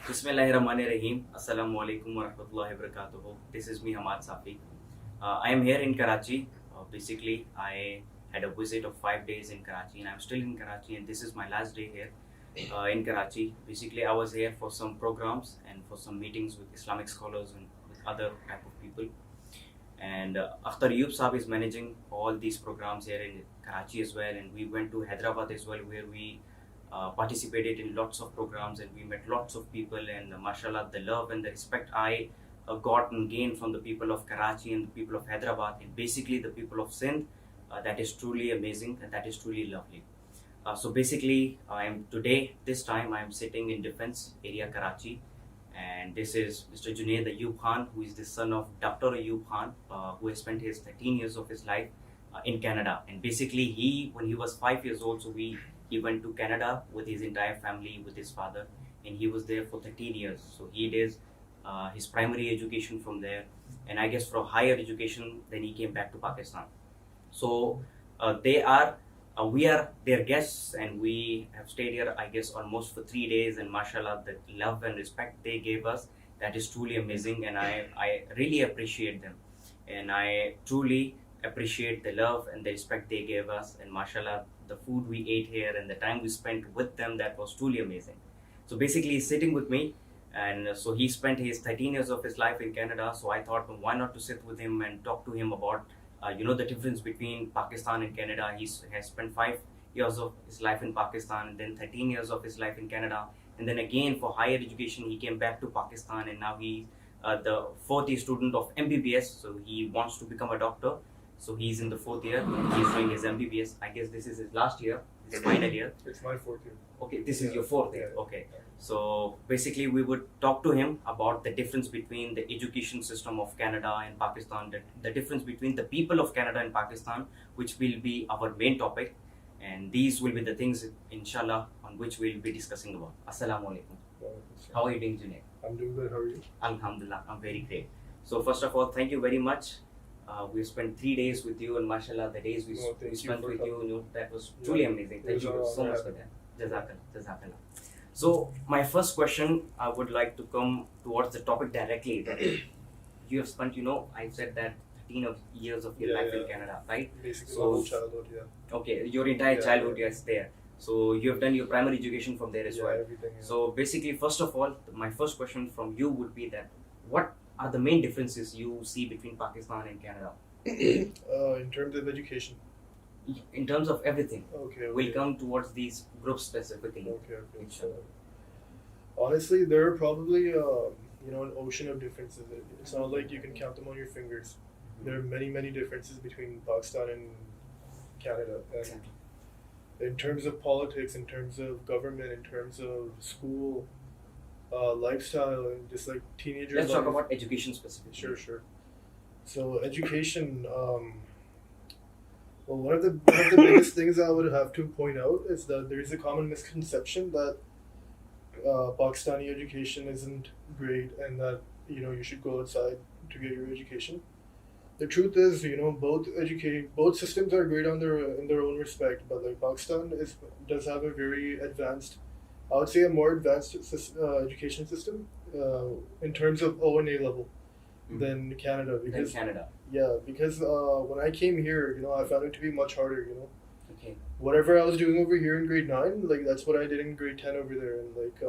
Bismillahirrahmanirrahim. Assalamu alaikum wa rahmatullahi wa barakatuhu. This is me, Hammad Safi. I am here in Karachi. Basically, I had a visit of 5 days in Karachi, and I'm still in Karachi, and this is my last day here in Karachi. Basically, I was here for some programs and for some meetings with Islamic scholars and with other type of people. And Akhtar Ayub Saab is managing all these programs here in Karachi as well, and we went to Hyderabad as well, where we participated in lots of programs and we met lots of people. And mashallah, the love and the respect I got and gained from the people of Karachi and the people of Hyderabad and basically the people of Sindh, that is truly amazing and that is truly lovely. So basically, I am today, this time I am sitting in Defense Area Karachi, and this is Mr. Junaid Ayub Khan, who is the son of Dr. Ayub Khan, who has spent his 13 years of his life in Canada. And basically, when he was 5 years old, so he went to Canada with his entire family, with his father, and he was there for 13 years. So he did his primary education from there, and I guess for higher education, then he came back to Pakistan. So we are their guests, and we have stayed here, I guess, almost for 3 days. And mashallah, the love and respect they gave us, that is truly amazing, and I really appreciate them, and I truly appreciate the love and the respect they gave us. And mashallah, the food we ate here and the time we spent with them, that was truly amazing. So basically, he's sitting with me, and so he spent his 13 years of his life in Canada. So I thought, why not to sit with him and talk to him about the difference between Pakistan and Canada. He has spent 5 years of his life in Pakistan, and then 13 years of his life in Canada, and then again for higher education he came back to Pakistan, and now he's the fourth year student of MBBS. So he wants to become a doctor. So he's in the fourth year. He's doing his MBBS. I guess this is his last year, his final year. It's my fourth year. Okay, this is your fourth year. Okay. So basically, we would talk to him about the difference between the education system of Canada and Pakistan, the difference between the people of Canada and Pakistan, which will be our main topic. And these will be the things, inshallah, on which we'll be discussing about. Assalamu alaikum. How are you doing today? I'm doing good. How are you? Alhamdulillah, I'm very great. So first of all, thank you very much. We spent 3 days with you, and mashallah, the days we spent with you, that was truly amazing. Thank you so much for that. Jazakallah. So my first question, I would like to come towards the topic directly. That you have spent, I said that 13 years of your life in Canada, right? Basically, my whole childhood, yeah. Okay, your entire childhood is there. So you have done your primary education from there as well. Everything. Yeah. So basically, first of all, my first question from you would be that what are the main differences you see between Pakistan and Canada? In terms of education. In terms of everything. Okay. We'll come towards these groups specifically. Okay. So, honestly, there are probably an ocean of differences. It's not like you can count them on your fingers. There are many differences between Pakistan and Canada. And in terms of politics, in terms of government, in terms of school, lifestyle, and just like teenagers. Let's talk about education specifically. Sure. So education. Well, one of the biggest things I would have to point out is that there is a common misconception that Pakistani education isn't great and that you should go outside to get your education. The truth is, both systems are great in their own respect, but like Pakistan does have a very advanced, I would say a more advanced education system in terms of O and A level than Canada. Because when I came here, I found it to be much harder. Okay. Whatever I was doing over here in grade 9, like that's what I did in grade 10 over there, and like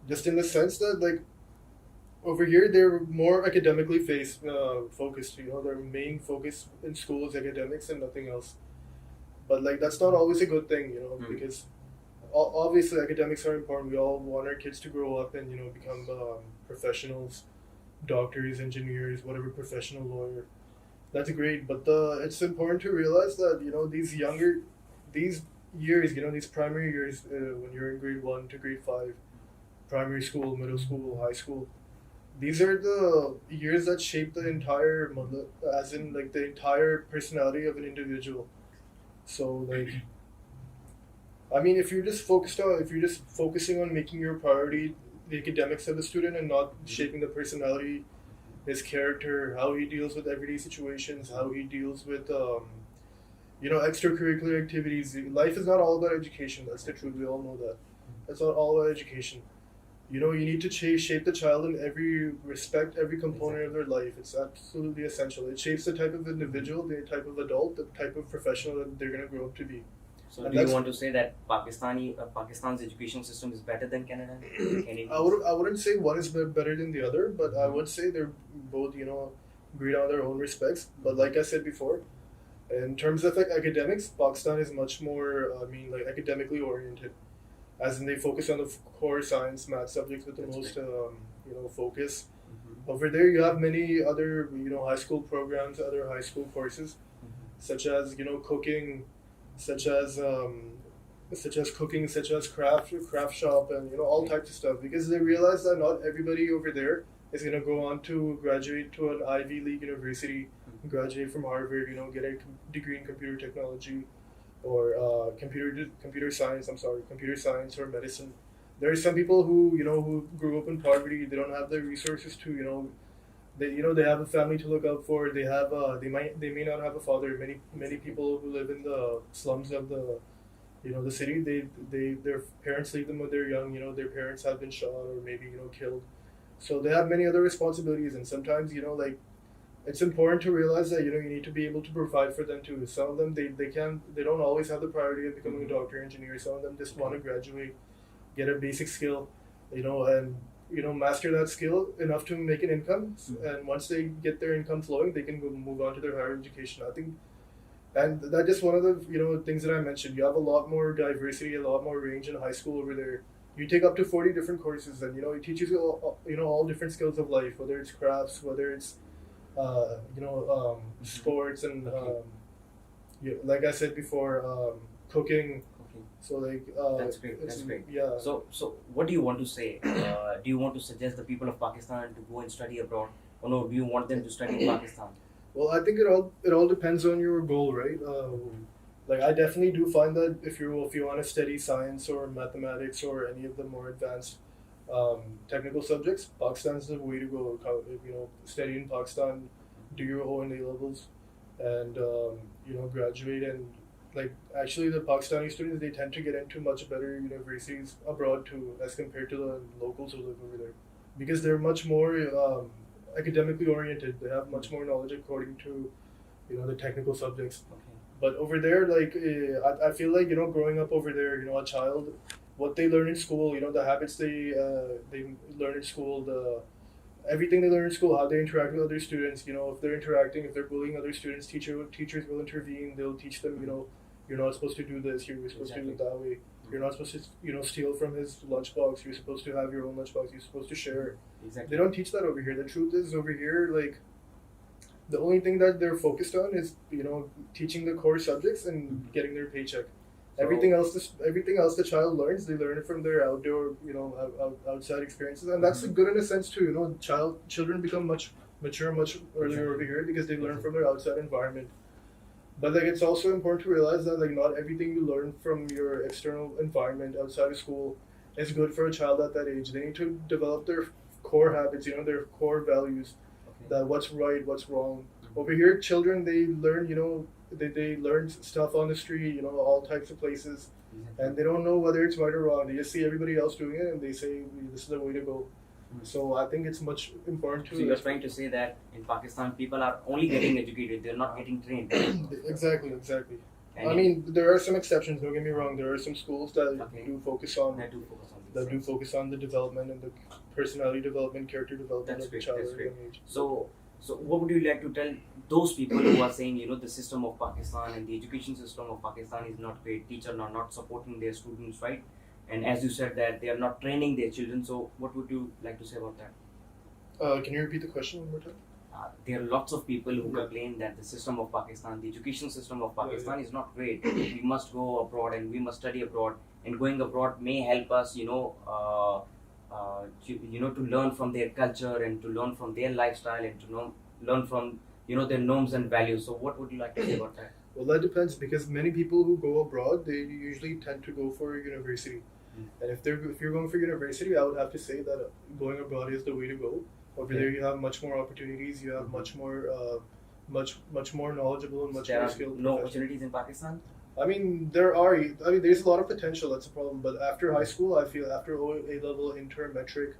just in the sense that like over here they're more academically focused. Their main focus in school is academics and nothing else. But like that's not always a good thing, because obviously academics are important. We all want our kids to grow up and become professionals, doctors, engineers, whatever professional lawyer. That's great, but it's important to realize that these years, these primary years, when you're in grade 1 to grade 5, primary school, middle school, high school, these are the years that shape the entire, as in like the entire personality of an individual. So like, I mean, if you're just focusing on making your priority the academics of the student and not shaping the personality, his character, how he deals with everyday situations, how he deals with extracurricular activities. Life is not all about education. That's the truth. We all know that. It's not all about education. You need to shape the child in every respect, every component of their life. It's absolutely essential. It shapes the type of individual, the type of adult, the type of professional that they're going to grow up to be. So, do you want to say that Pakistan's education system is better than Canada? I wouldn't say one is better than the other, but I would say they're both, great on their own respects. But like I said before, in terms of like academics, Pakistan is much more, like academically oriented, as in they focus on the core science, math subjects with the most, focus. Over there, you have many other, high school programs, other high school courses, such as, cooking, such as cooking, such as craft shop, and all types of stuff. Because they realize that not everybody over there is gonna go on to graduate to an Ivy League university, graduate from Harvard, get a degree in computer technology, or computer science. I'm sorry, computer science or medicine. There are some people who grew up in poverty. They don't have the resources to they have a family to look out for. They may not have a father. Many people who live in the slums of the city, their parents leave them when they're young. Their parents have been shot or maybe killed, so they have many other responsibilities. And sometimes like it's important to realize that you need to be able to provide for them too. Some of them they don't always have the priority of becoming a doctor, engineer. Some of them just want to graduate, get a basic skill, and master that skill enough to make an income. And once they get their income flowing, they can go move on to their higher education. I think, and that's just one of the things that I mentioned. You have a lot more diversity, a lot more range in high school over there. You take up to 40 different courses, and it teaches you all different skills of life, whether it's crafts, whether it's sports, and like I said before, cooking. So like that's great. That's great. Yeah. So what do you want to say? Do you want to suggest the people of Pakistan to go and study abroad, or no? Do you want them to study in Pakistan? Well, I think it all depends on your goal, right? Like I definitely do find that if you want to study science or mathematics or any of the more advanced technical subjects, Pakistan's the way to go. Study in Pakistan, do your O&A levels, and graduate. And like actually, the Pakistani students, they tend to get into much better universities abroad too, as compared to the locals who live over there, because they're much more academically oriented. They have much more knowledge according to the technical subjects. Okay. But over there, like I feel like growing up over there, a child, what they learn in school, the habits they learn in school, everything they learn in school, how they interact with other students. If they're bullying other students, teachers will intervene. They'll teach them, you're not supposed to do this. You're supposed to do it that way. You're not supposed to steal from his lunchbox. You're supposed to have your own lunchbox. You're supposed to share. Exactly. They don't teach that over here. The truth is, over here, like the only thing that they're focused on is teaching the core subjects and getting their paycheck. Everything else the child learns, they learn it from their outdoor, outside experiences, and that's good in a sense too. Children become much mature much earlier over here because they learn from their outside environment. But like it's also important to realize that like not everything you learn from your external environment outside of school is good for a child at that age. They need to develop their core habits, their core values, that what's right, what's wrong. Over here, children, they learn, they learn stuff on the street, all types of places, and they don't know whether it's right or wrong. They just see everybody else doing it, and they say this is the way to go. So I think it's much important to. So you're trying to say that in Pakistan, people are only getting educated; they're not getting trained. Exactly. I mean, there are some exceptions. Don't get me wrong. There are some schools that do focus on the development and the personality development, character development of the child at a young age. So what would you like to tell those people who are saying, the system of Pakistan and the education system of Pakistan is not great, teachers are not supporting their students, right? And as you said that they are not training their children, so what would you like to say about that? Can you repeat the question one more time? There are lots of people who complain that the system of Pakistan, the education system of Pakistan is not great. We must go abroad and we must study abroad, and going abroad may help us, to learn from their culture and to learn from their lifestyle and to learn from their norms and values. So what would you like to say about that? Well, that depends, because many people who go abroad, they usually tend to go for university. And if you're going for university, I would have to say that going abroad is the way to go. Over there, you have much more opportunities. You have much more knowledgeable and much more skilled. No opportunities in Pakistan. I mean, there's a lot of potential. That's a problem. But after high school, I feel after A level, inter, metric,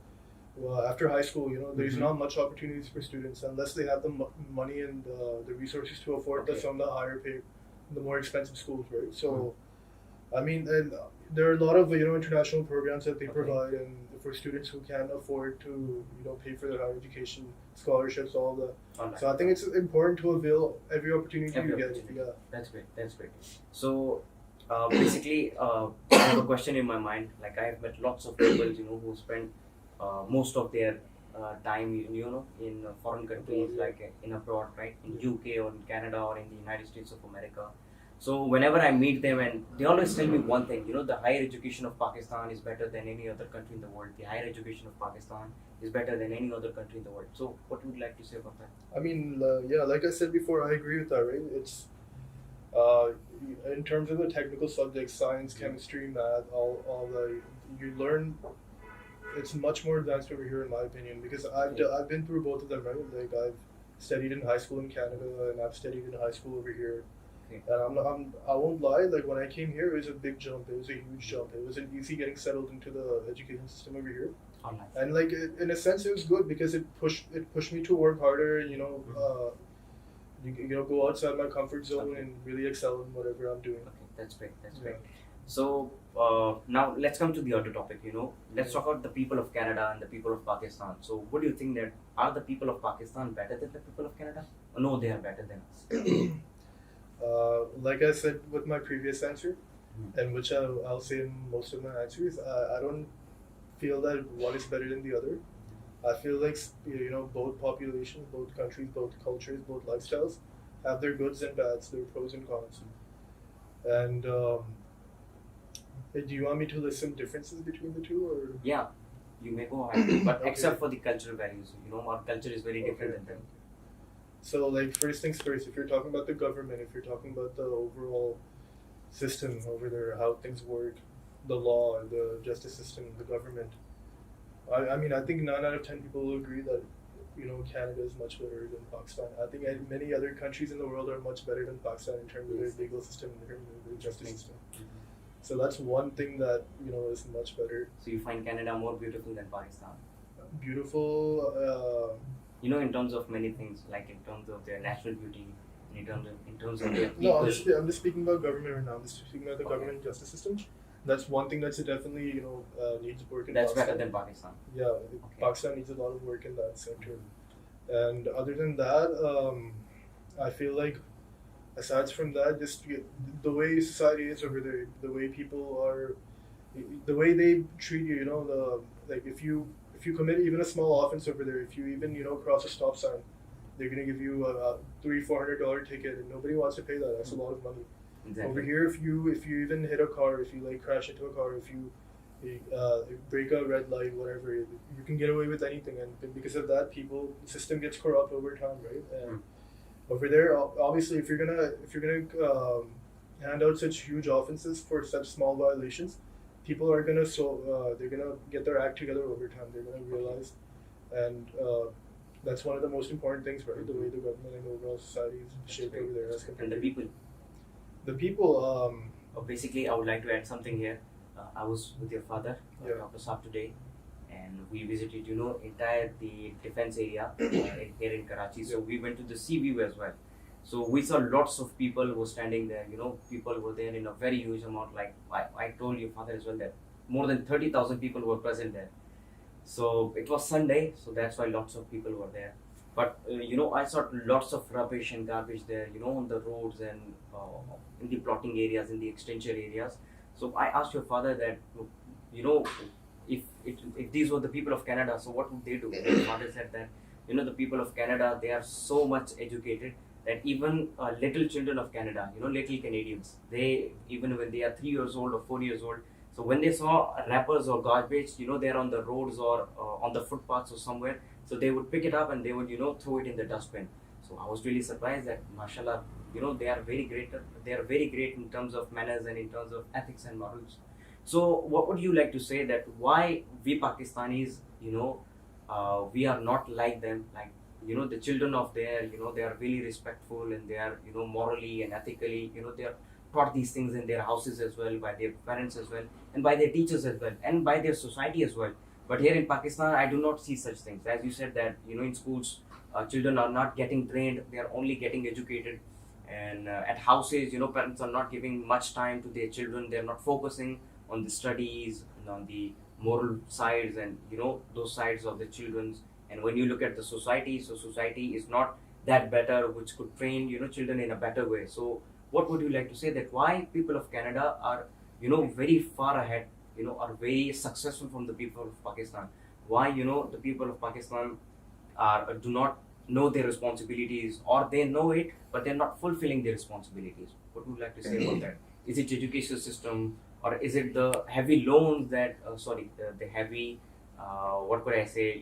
well, after high school, there's Mm-hmm. not much opportunities for students unless they have the money and the resources to afford Okay. some of the higher pay, the more expensive schools, right? Mm. So, I mean, and there are a lot of international programs that they Okay. provide, and for students who can't afford to pay for their higher education, scholarships, all that. All right. So I think it's important to avail every opportunity Every you get. opportunity. Yeah. That's great. That's great. So, basically, I have a question in my mind. Like I have met lots of people, who spend most of their time, in foreign countries, Abroad, yeah. like in abroad, right, in Yeah. UK or in Canada or in the United States of America. So whenever I meet them, and they always tell me one thing, the higher education of Pakistan is better than any other country in the world. The higher education of Pakistan is better than any other country in the world. So what would you like to say about that? I mean, yeah, like I said before, I agree with that, right? It's uh, in terms of the technical subjects, science, chemistry, math, all the you learn. It's much more advanced over here, in my opinion, because I've been through both of them, right? Like I've studied in high school in Canada, and I've studied in high school over here. Okay. And I won't lie. Like when I came here, it was a big jump. It was a huge jump. It wasn't easy getting settled into the education system over here. Online. And like in a sense, it was good because it pushed me to work harder. Go outside my comfort zone Okay. and really excel in whatever I'm doing. Okay, that's great. That's Yeah. great. So now let's come to the other topic. Let's talk about the people of Canada and the people of Pakistan. So, what do you think that are the people of Pakistan better than the people of Canada? Oh, no, they are better than us. Like I said with my previous answer, Mhm. and which I'll say in most of my answers, I don't feel that one is better than the other. I feel like both populations, both countries, both cultures, both lifestyles have their goods and bads, their pros and cons. And do you want me to list some differences between the two, or Yeah, you may go ahead, but Okay. except for the cultural values, our culture is very different Okay. than them. So, like, first things first, if you're talking about the government, if you're talking about the overall system over there, how things work, the law, the justice system, the government, I mean, I think 9 out of 10 people will agree that, Canada is much better than Pakistan. I think many other countries in the world are much better than Pakistan in terms of their Yes. legal system, in terms of their justice system. Mhm. So that's one thing that, is much better. So you find Canada more beautiful than Pakistan? Beautiful, In terms of many things, like in terms of their natural beauty, in terms of their no, people. I'm just speaking about government right now. I'm just speaking about the Okay. government justice system. That's one thing that's definitely needs work in That's Pakistan. better than Pakistan. Yeah, Okay. Pakistan needs a lot of work in that sector. And other than that, I feel like aside from that, just the way society is over there, the way people are, the way they treat you, like if you commit even a small offense over there, if you even cross a stop sign, they're gonna give you a $300-400 ticket, and nobody wants to pay that. That's a lot of money. Exactly. Over here, if you even hit a car, if you like crash into a car, if you break a red light, whatever, you can get away with anything, and because of that, the system gets corrupt over time, right? And over there, obviously, if you're gonna hand out such huge offenses for such small violations, people are gonna they're gonna get their act together over time. They're gonna realize, and that's one of the most important things, right? The way the government and the overall society is shaped over there as compared And the to people. the people. Basically, I would like to add something here. I was with your father, Yeah. Dr. Saab, today, and we visited, entire the defense area here in Karachi. So Yeah. we went to the sea view as well. So we saw lots of people who were standing there. People were there in a very huge amount. Like I told your father as well that more than 30,000 people were present there. So it was Sunday, so that's why lots of people were there. But I saw lots of rubbish and garbage there, on the roads and in the plotting areas, in the extension areas. So I asked your father that, if these were the people of Canada, so what would they do? And your father said that, the people of Canada, they are so much educated that even little children of Canada, little Canadians, they, even when they are 3 years old or 4 years old, so when they saw wrappers or garbage, they're on the roads or on the footpaths or somewhere, so they would pick it up and they would, throw it in the dustbin. So I was really surprised that, mashallah, they are very great. They are very great in terms of manners and in terms of ethics and morals. So what would you like to say that why we Pakistanis, we are not like them? Like, the children of there, they are really respectful and they are, morally and ethically, they are taught these things in their houses as well, by their parents as well, and by their teachers as well, and by their society as well. But here in Pakistan, I do not see such things. As you said that in schools, children are not getting trained; they are only getting educated. And at houses, parents are not giving much time to their children. They are not focusing on the studies and on the moral sides and those sides of the children's. And when you look at the society, so society is not that better, which could train children in a better way. So what would you like to say that why people of Canada are very far ahead, are very successful from the people of Pakistan? Why the people of Pakistan are do not know their responsibilities, or they know it but they're not fulfilling their responsibilities? What would you like to say about that? Is it education system, or is it the heavy loans that the heavy what could I say,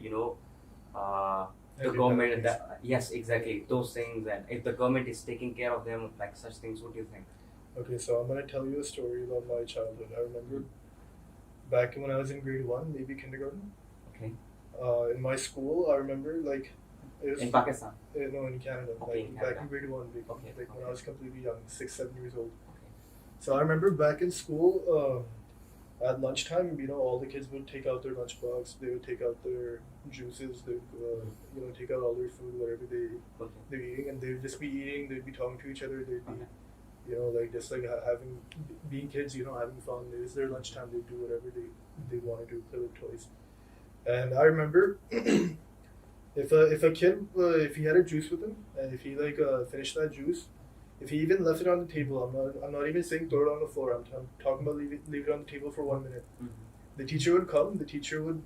the government yes, exactly, those things. And if the government is taking care of them, like such things, what do you think? Okay, so I'm gonna tell you a story about my childhood. I remember back when I was in grade one, maybe kindergarten. Okay. In my school, I remember like it was In Pakistan? no, in Canada. Okay, Like in back Canada. in grade one, Okay, like when okay. I was completely young, 6, 7 years old. Okay. So I remember back in school, at lunchtime, all the kids would take out their lunchbox. They would take out their juices. They would, take out all their food, whatever Okay. they're eating, and they would just be eating. They'd be talking to each other. They'd be, Okay. like just like having being kids, having fun. It was their lunchtime. They'd do whatever they wanted to, play with toys. And I remember if a kid if he had a juice with him and if he finished that juice, if he even left it on the table, I'm not even saying throw it on the floor. I'm talking about leave it on the table for 1 minute. Mm-hmm. The teacher would come. The teacher would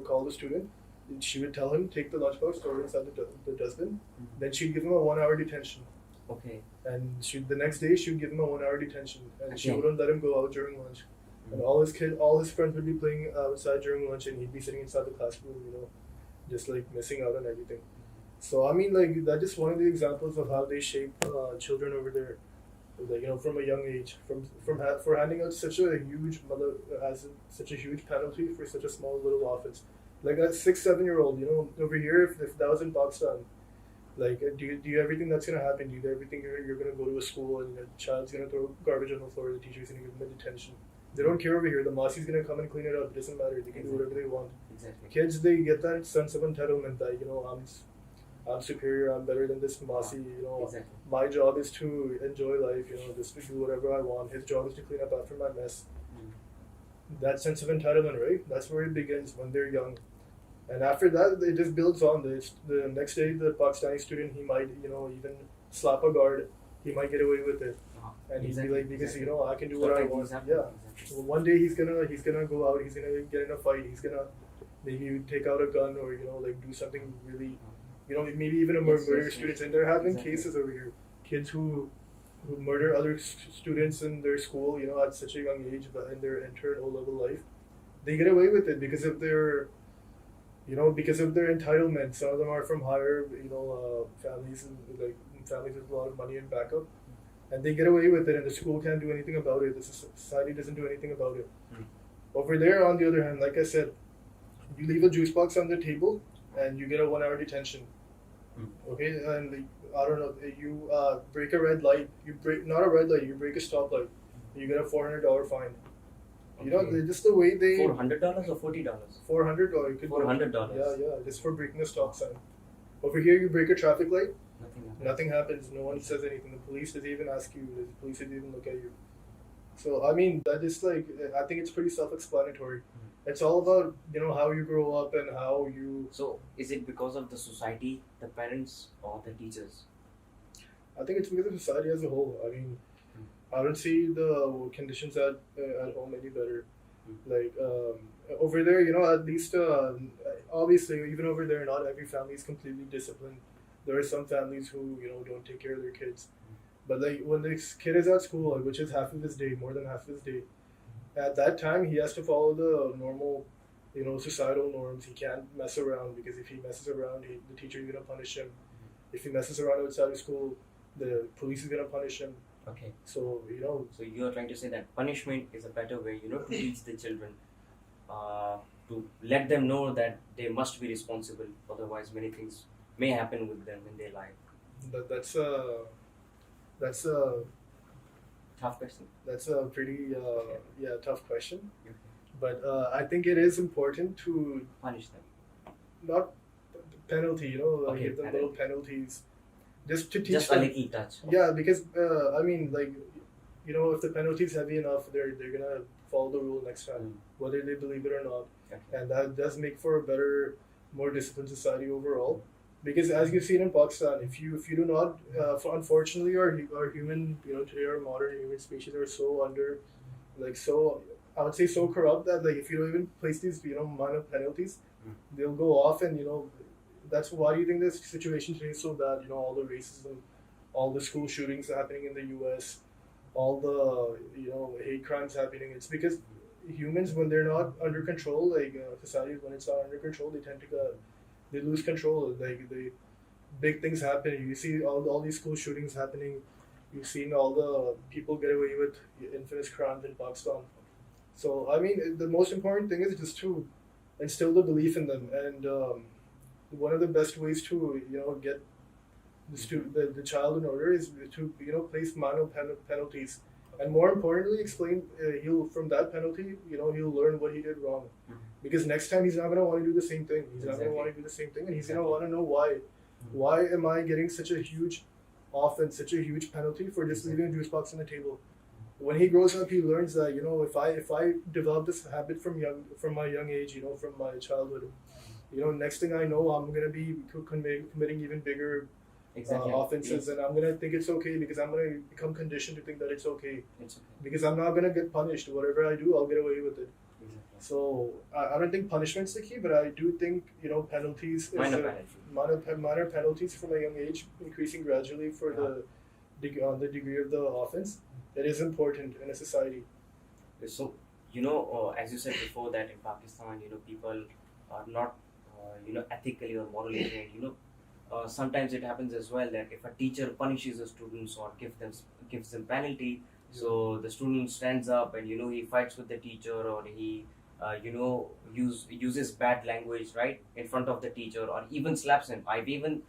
call the student. She would tell him take the lunchbox, throw it inside the dustbin. Mm-hmm. Then she'd give him a 1 hour detention. Okay. And the next day she'd give him a 1 hour detention, and she Okay. wouldn't let him go out during lunch. And all his friends would be playing outside during lunch, and he'd be sitting inside the classroom, just like missing out on everything. So I mean, like that's just one of the examples of how they shape children over there, like from a young age, for handing out such a huge mother as such a huge penalty for such a small little offense. Like a 6, 7 year old, over here, if that was in Pakistan, like do you everything that's gonna happen? Do you everything you're gonna go to a school and the child's gonna throw garbage on the floor, the teacher's gonna give them a detention. They don't care over here. The Masi's gonna come and clean it up. It doesn't matter. They can do whatever they want. Exactly. Kids, they get that sense of entitlement that I'm superior. I'm better than this Masi. Exactly. My job is to enjoy life. Just to do whatever I want. His job is to clean up after my mess. That sense of entitlement, right? That's where it begins when they're young, and after that, it just builds on. The next day, the Pakistani student, he might even slap a guard. He might get away with it. And he'd be like, because I can do what I want. Yeah. Well, one day he's gonna go out. He's gonna get in a fight. He's gonna maybe take out a gun or do something really, maybe even a murder students. And they're having cases over here, kids who murder other students in their school. At such a young age, but in their enter O level life, they get away with it because of their. Because of their entitlement. Some of them are from higher, families, and like families with a lot of money and backup. And they get away with it, and the school can't do anything about it. The society doesn't do anything about it. Over there, on the other hand, like I said, you leave a juice box on the table, and you get a 1 hour detention. Okay, and I don't know, you break a red light. You break not a red light. You break a stoplight. You get a $400 fine. Just the way they $400 or $40? $400. $400. Yeah, just for breaking a stop sign. Over here, you break a traffic light. Nothing happens. No one says anything. The police doesn't even ask you. The police doesn't even look at you. So I mean, that is like I think it's pretty self-explanatory. It's all about how you grow up and how you. So is it because of the society, the parents, or the teachers? I think it's because of society as a whole. I mean, I don't see the conditions at home any better. Like over there, at least obviously even over there, not every family is completely disciplined. There are some families who don't take care of their kids, but like when this kid is at school, which is half of his day, more than half of his day, at that time he has to follow the normal, societal norms. He can't mess around because if he messes around, the teacher is gonna punish him. If he messes around outside of school, the police is gonna punish him. Okay. So So you're trying to say that punishment is a better way, to teach the children, to let them know that they must be responsible. Otherwise, many things may happen with them in their life. that's Tough question. That's a pretty tough question. Okay. But I think it is important to Punish them. not penalty, Okay, give them penalty. little penalties, just to teach Just a them. little touch. Yeah, because I mean, like, if the penalty is heavy enough, they're gonna follow the rule next time, Mm. whether they believe it or not, Okay. and that does make for a better, more disciplined society overall. Because as you've seen in Pakistan, if you do not, unfortunately, our human, today our modern human species are so under, like so, I would say so corrupt that like if you don't even place these minor penalties, Mm. they'll go off and that's why do you think this situation today is so bad? All the racism, all the school shootings happening in the U.S., all the hate crimes happening. It's because humans, when they're not under control, like societies, when it's not under control, they tend to they lose control. Like big things happen. You see all these school shootings happening. You've seen all the people get away with infamous crimes in Pakistan. So I mean, the most important thing is just to instill the belief in them, and one of the best ways to get the child in order is to place minor penalties, and more importantly, explain he'll from that penalty he'll learn what he did wrong, Mhm. because next time he's not gonna want to do the same thing. He's not gonna Exactly. want to do the same thing, and he's Exactly. gonna want to know why. Why am I getting such a huge offense, such a huge penalty for just leaving a juice box on the table? When he grows up, he learns that if I develop this habit from my young age, from my childhood, next thing I know, I'm gonna be committing even bigger Exactly. offenses, Yes. and I'm gonna think it's okay because I'm gonna become conditioned to think that it's okay It's okay. because I'm not gonna get punished. Whatever I do, I'll get away with it. Exactly. So I don't think punishment's the key, but I do think penalties is Minor penalty. minor penalties from a young age, increasing gradually for the degree of the offense. It is important in a society. So, as you said before, that in Pakistan, people are not, ethically or morally trained. Sometimes it happens as well that if a teacher punishes the students or gives them penalty, so the student stands up and he fights with the teacher, or he uses bad language right in front of the teacher, or even slaps him. I've even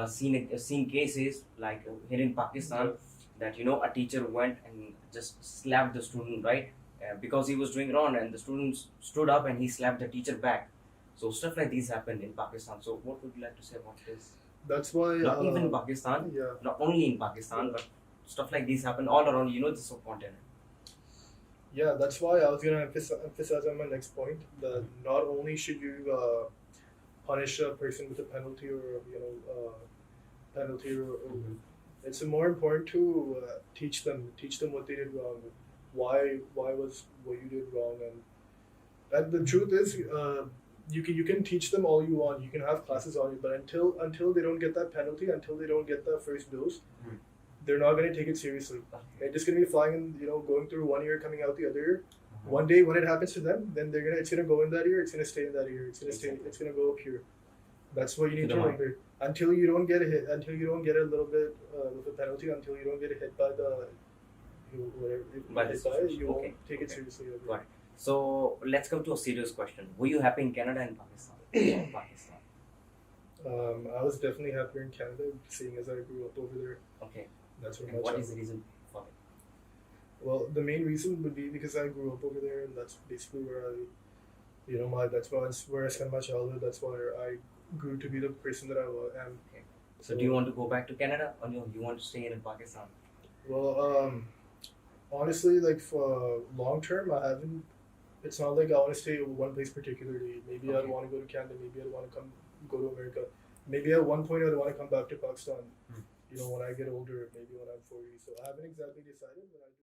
seen cases like here in Pakistan that a teacher went and just slapped the student right because he was doing wrong, and the student stood up and he slapped the teacher back. So stuff like these happen in Pakistan. So what would you like to say about this? That's why Not even in Pakistan, yeah. not only in Pakistan, but stuff like these happen all around, the subcontinent. Yeah, that's why I was gonna emphasize on my next point that not only should you punish a person with a penalty or penalty or Mhm. it's more important to teach them what they did wrong, why was what you did wrong, and the truth is you can teach them all you want. You can have classes on it, but until they don't get that penalty, until they don't get the first dose, Mhm. they're not going to take it seriously. They're just going to be flying and going through one ear, coming out the other ear. One day when it happens to them, then it's gonna go in that ear. It's gonna stay in that ear. It's gonna go up here. That's what you need To to the mind. remember. Until you don't get a hit, until you don't get a little bit of a penalty, until you don't get hit by the whatever By the situation. you Okay. won't take it Okay. seriously. Ever. Got it. So let's come to a serious question. Were you happy in Canada and Pakistan? Pakistan. I was definitely happier in Canada, seeing as I grew up over there. Okay. That's where And my what is childhood. the reason for it? Well, the main reason would be because I grew up over there, and that's basically where where I spent my childhood. That's where I grew to be the person that I am. Okay. So do you want to go back to Canada, or you want to stay in Pakistan? Well, honestly, like for long term, I haven't. It's not like I want to stay in one place particularly. Maybe I'd Okay. want to go to Canada. Maybe I'd want to go to America. Maybe at one point I'd want to come back to Pakistan. Hmm. When I get older, maybe when I'm 40. So I haven't exactly decided, but I.